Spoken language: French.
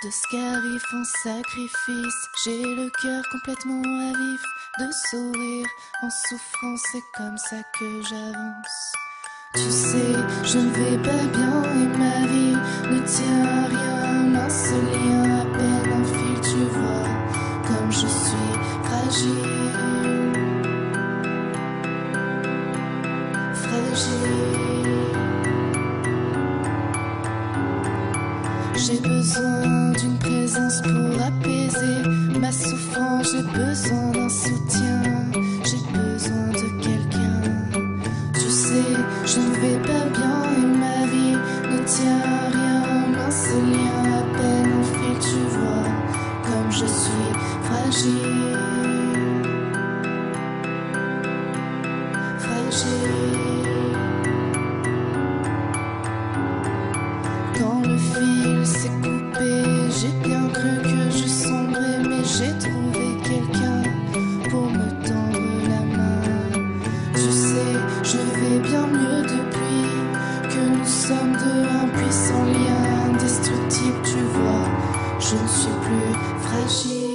De ce qu'arrive en sacrifice, j'ai le cœur complètement à vif. De sourire en souffrance, c'est comme ça que j'avance. Tu sais, je ne vais pas bien et ma vie ne tient à rien. Un seul lien, à peine un fil, tu vois, comme je suis fragile. Fragile. J'ai besoin d'une présence pour apaiser ma souffrance. J'ai besoin d'un soutien. J'ai besoin de quelqu'un. Tu sais, je ne vais pas bien et ma vie ne tient à rien. Un seul lien, à peine un fil, tu vois, comme je suis fragile. Fragile. Quand le fil s'est coupé, j'ai bien cru que je sombrais, mais j'ai trouvé quelqu'un pour me tendre la main. Tu sais, je vais bien mieux depuis que nous sommes deux, un puissant lien indestructible, tu vois, je ne suis plus fragile.